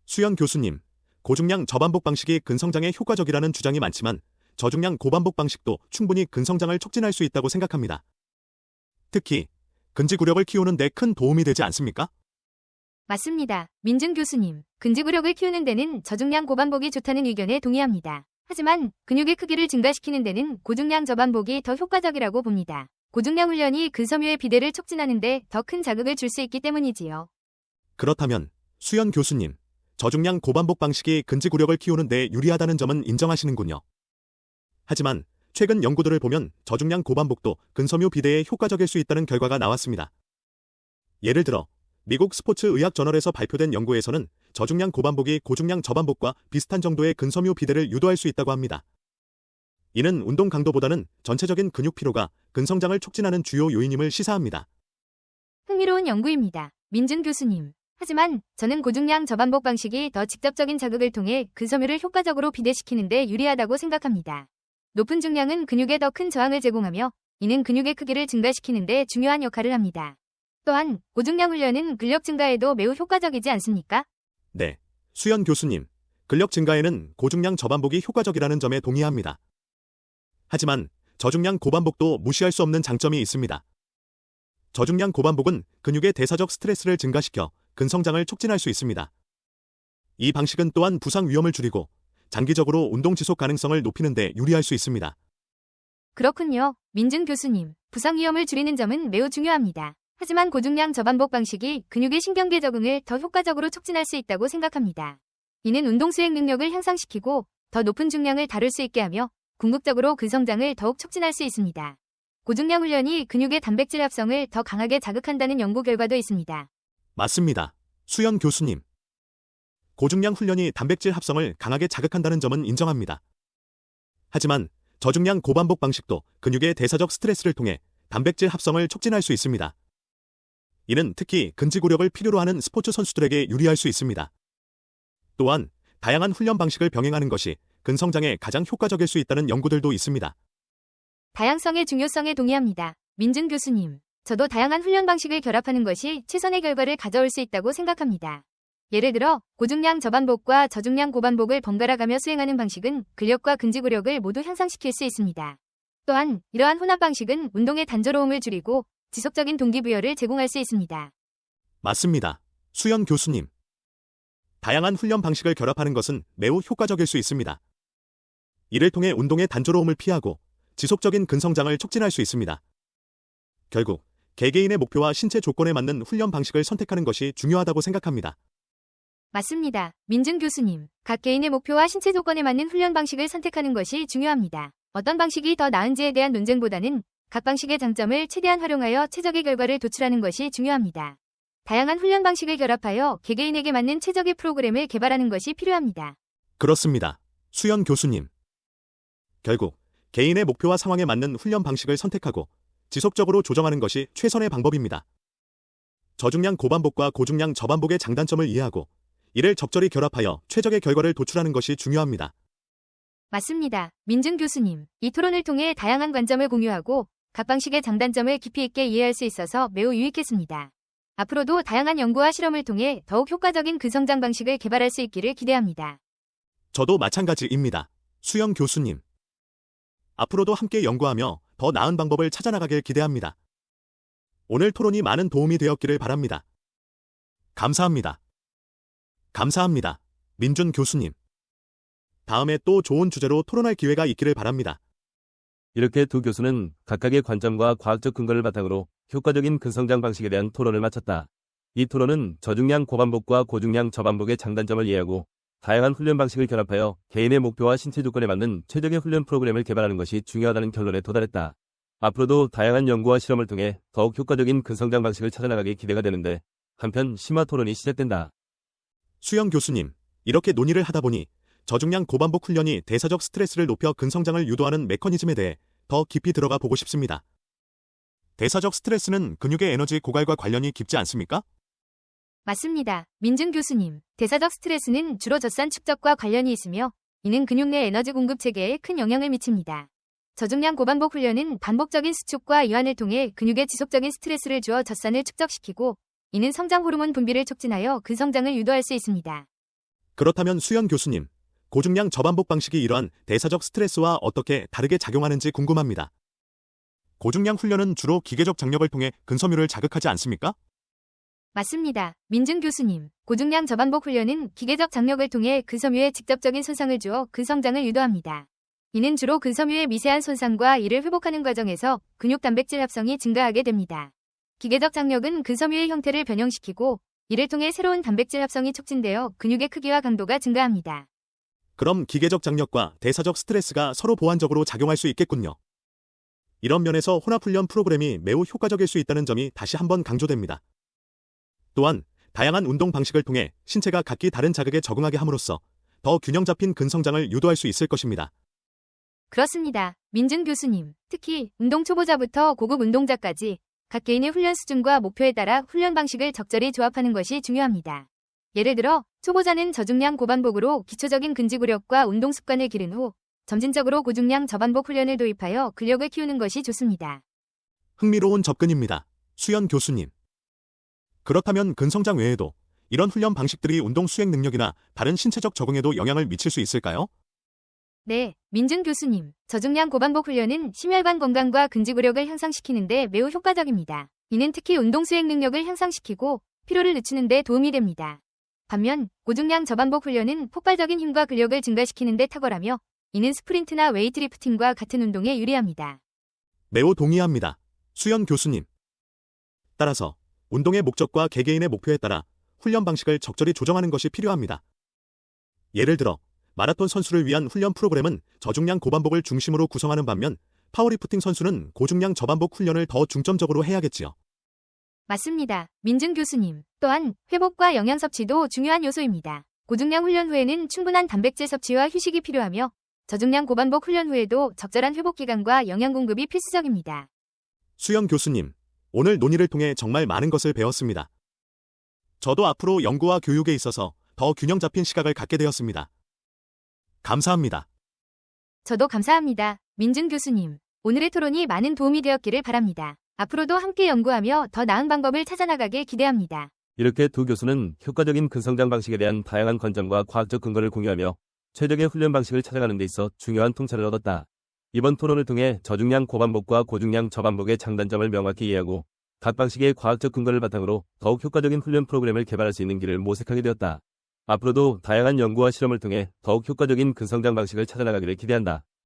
수연 교수님, 고중량 저반복 방식이 근성장에 효과적이라는 주장이 많지만 저중량 고반복 방식도 충분히 근성장을 촉진할 수 있다고 생각합니다. 특히 근지구력을 키우는 데 큰 도움이 되지 않습니까? 맞습니다. 민준 교수님, 근지구력을 키우는 데는 저중량 고반복이 좋다는 의견에 동의합니다. 하지만 근육의 크기를 증가시키는 데는 고중량 저반복이 더 효과적이라고 봅니다. 고중량 훈련이 근섬유의 비대를 촉진하는 데 더 큰 자극을 줄 수 있기 때문이지요. 그렇다면 수연 교수님, 저중량 고반복 방식이 근지구력을 키우는 데 유리하다는 점은 인정하시는군요. 하지만 최근 연구들을 보면 저중량 고반복도 근섬유 비대에 효과적일 수 있다는 결과가 나왔습니다. 예를 들어 미국 스포츠 의학 저널에서 발표된 연구에서는 저중량 고반복이 고중량 저반복과 비슷한 정도의 근섬유 비대를 유도할 수 있다고 합니다. 이는 운동 강도보다는 전체적인 근육 피로가 근성장을 촉진하는 주요 요인임을 시사합니다. 흥미로운 연구입니다. 민준 교수님. 하지만 저는 고중량 저반복 방식이 더 직접적인 자극을 통해 근섬유를 효과적으로 비대시키는 데 유리하다고 생각합니다. 높은 중량은 근육에 더 큰 저항을 제공하며 이는 근육의 크기를 증가시키는 데 중요한 역할을 합니다. 또한 고중량 훈련은 근력 증가에도 매우 효과적이지 않습니까? 네, 수연 교수님, 근력 증가에는 고중량 저반복이 효과적이라는 점에 동의합니다. 하지만 저중량 고반복도 무시할 수 없는 장점이 있습니다. 저중량 고반복은 근육의 대사적 스트레스를 증가시켜 근성장을 촉진할 수 있습니다. 이 방식은 또한 부상 위험을 줄이고 장기적으로 운동 지속 가능성을 높이는 데 유리할 수 있습니다. 그렇군요. 민준 교수님, 부상 위험을 줄이는 점은 매우 중요합니다. 하지만 고중량 저반복 방식이 근육의 신경계 적응을 더 효과적으로 촉진할 수 있다고 생각합니다. 이는 운동 수행 능력을 향상시키고 더 높은 중량을 다룰 수 있게 하며 궁극적으로 근성장을 더욱 촉진할 수 있습니다. 고중량 훈련이 근육의 단백질 합성을 더 강하게 자극한다는 연구 결과도 있습니다. 맞습니다. 수연 교수님. 고중량 훈련이 단백질 합성을 강하게 자극한다는 점은 인정합니다. 하지만 저중량 고반복 방식도 근육의 대사적 스트레스를 통해 단백질 합성을 촉진할 수 있습니다. 이는 특히 근지구력을 필요로 하는 스포츠 선수들에게 유리할 수 있습니다. 또한 다양한 훈련 방식을 병행하는 것이 근성장에 가장 효과적일 수 있다는 연구들도 있습니다. 다양성의 중요성에 동의합니다. 민준 교수님, 저도 다양한 훈련 방식을 결합하는 것이 최선의 결과를 가져올 수 있다고 생각합니다. 예를 들어 고중량 저반복과 저중량 고반복을 번갈아 가며 수행하는 방식은 근력과 근지구력을 모두 향상시킬 수 있습니다. 또한 이러한 혼합 방식은 운동의 단조로움을 줄이고 지속적인 동기부여를 제공할 수 있습니다. 맞습니다. 수연 교수님. 다양한 훈련 방식을 결합하는 것은 매우 효과적일 수 있습니다. 이를 통해 운동의 단조로움을 피하고 지속적인 근성장을 촉진할 수 있습니다. 결국 개개인의 목표와 신체 조건에 맞는 훈련 방식을 선택하는 것이 중요하다고 생각합니다. 맞습니다. 민준 교수님, 각 개인의 목표와 신체 조건에 맞는 훈련 방식을 선택하는 것이 중요합니다. 어떤 방식이 더 나은지에 대한 논쟁보다는 각 방식의 장점을 최대한 활용하여 최적의 결과를 도출하는 것이 중요합니다. 다양한 훈련 방식을 결합하여 개개인에게 맞는 최적의 프로그램을 개발하는 것이 필요합니다. 그렇습니다. 수연 교수님. 결국 개인의 목표와 상황에 맞는 훈련 방식을 선택하고 지속적으로 조정하는 것이 최선의 방법입니다. 저중량 고반복과 고중량 저반복의 장단점을 이해하고 이를 적절히 결합하여 최적의 결과를 도출하는 것이 중요합니다. 맞습니다. 민준 교수님, 이 토론을 통해 다양한 관점을 공유하고 각 방식의 장단점을 깊이 있게 이해할 수 있어서 매우 유익했습니다. 앞으로도 다양한 연구와 실험을 통해 더욱 효과적인 근성장 방식을 개발할 수 있기를 기대합니다. 저도 마찬가지입니다. 수연 교수님. 앞으로도 함께 연구하며 더 나은 방법을 찾아나가길 기대합니다. 오늘 토론이 많은 도움이 되었기를 바랍니다. 감사합니다. 감사합니다. 민준 교수님. 다음에 또 좋은 주제로 토론할 기회가 있기를 바랍니다. 이렇게 두 교수는 각각의 관점과 과학적 근거를 바탕으로 효과적인 근성장 방식에 대한 토론을 마쳤다. 이 토론은 저중량 고반복과 고중량 저반복의 장단점을 이해하고 다양한 훈련 방식을 결합하여 개인의 목표와 신체 조건에 맞는 최적의 훈련 프로그램을 개발하는 것이 중요하다는 결론에 도달했다. 앞으로도 다양한 연구와 실험을 통해 더욱 효과적인 근성장 방식을 찾아나가기 기대가 되는데 한편 심화 토론이 시작된다. 수영 교수님, 이렇게 논의를 하다 보니 저중량 고반복 훈련이 대사적 스트레스를 높여 근성장을 유도하는 메커니즘에 대해 더 깊이 들어가 보고 싶습니다. 대사적 스트레스는 근육의 에너지 고갈과 관련이 깊지 않습니까? 맞습니다. 민준 교수님, 대사적 스트레스는 주로 젖산 축적과 관련이 있으며 이는 근육 내 에너지 공급 체계에 큰 영향을 미칩니다. 저중량 고반복 훈련은 반복적인 수축과 이완을 통해 근육에 지속적인 스트레스를 주어 젖산을 축적시키고 이는 성장 호르몬 분비를 촉진하여 근성장을 유도할 수 있습니다. 그렇다면 수연 교수님, 고중량 저반복 방식이 이러한 대사적 스트레스와 어떻게 다르게 작용하는지 궁금합니다. 고중량 훈련은 주로 기계적 장력을 통해 근섬유를 자극하지 않습니까? 맞습니다. 민준 교수님, 고중량 저반복 훈련은 기계적 장력을 통해 근섬유에 직접적인 손상을 주어 근성장을 유도합니다. 이는 주로 근섬유의 미세한 손상과 이를 회복하는 과정에서 근육 단백질 합성이 증가하게 됩니다. 기계적 장력은 근섬유의 형태를 변형시키고 이를 통해 새로운 단백질 합성이 촉진되어 근육의 크기와 강도가 증가합니다. 그럼 기계적 장력과 대사적 스트레스가 서로 보완적으로 작용할 수 있겠군요. 이런 면에서 혼합훈련 프로그램이 매우 효과적일 수 있다는 점이 다시 한번 강조됩니다. 또한 다양한 운동 방식을 통해 신체가 각기 다른 자극에 적응하게 함으로써 더 균형 잡힌 근성장을 유도할 수 있을 것입니다. 그렇습니다. 민준 교수님, 특히 운동 초보자부터 고급 운동자까지 각 개인의 훈련 수준과 목표에 따라 훈련 방식을 적절히 조합하는 것이 중요합니다. 예를 들어 초보자는 저중량 고반복으로 기초적인 근지구력과 운동 습관을 기른 후 점진적으로 고중량 저반복 훈련을 도입하여 근력을 키우는 것이 좋습니다. 흥미로운 접근입니다. 수연 교수님. 그렇다면 근성장 외에도 이런 훈련 방식들이 운동 수행 능력이나 다른 신체적 적응에도 영향을 미칠 수 있을까요? 네, 민준 교수님. 저중량 고반복 훈련은 심혈관 건강과 근지구력을 향상시키는 데 매우 효과적입니다. 이는 특히 운동 수행 능력을 향상시키고 피로를 늦추는 데 도움이 됩니다. 반면 고중량 저반복 훈련은 폭발적인 힘과 근력을 증가시키는 데 탁월하며 이는 스프린트나 웨이트리프팅과 같은 운동에 유리합니다. 매우 동의합니다. 수연 교수님. 따라서 운동의 목적과 개개인의 목표에 따라 훈련 방식을 적절히 조정하는 것이 필요합니다. 예를 들어 마라톤 선수를 위한 훈련 프로그램은 저중량 고반복을 중심으로 구성하는 반면 파워리프팅 선수는 고중량 저반복 훈련을 더 중점적으로 해야겠지요. 맞습니다. 민준 교수님. 또한 회복과 영양 섭취도 중요한 요소입니다. 고중량 훈련 후에는 충분한 단백질 섭취와 휴식이 필요하며 저중량 고반복 훈련 후에도 적절한 회복 기간과 영양 공급이 필수적입니다. 수연 교수님, 오늘 논의를 통해 정말 많은 것을 배웠습니다. 저도 앞으로 연구와 교육에 있어서 더 균형 잡힌 시각을 갖게 되었습니다. 감사합니다. 저도 감사합니다. 민준 교수님. 오늘의 토론이 많은 도움이 되었기를 바랍니다. 앞으로도 함께 연구하며 더 나은 방법을 찾아나가길 기대합니다. 이렇게 두 교수는 효과적인 근성장 방식에 대한 다양한 관점과 과학적 근거를 공유하며 최적의 훈련 방식을 찾아가는 데 있어 중요한 통찰을 얻었다. 이번 토론을 통해 저중량 고반복과 고중량 저반복의 장단점을 명확히 이해하고 각 방식의 과학적 근거를 바탕으로 더욱 효과적인 훈련 프로그램을 개발할 수 있는 길을 모색하게 되었다. 앞으로도 다양한 연구와 실험을 통해 더욱 효과적인 근성장 방식을 찾아나가기를 기대한다.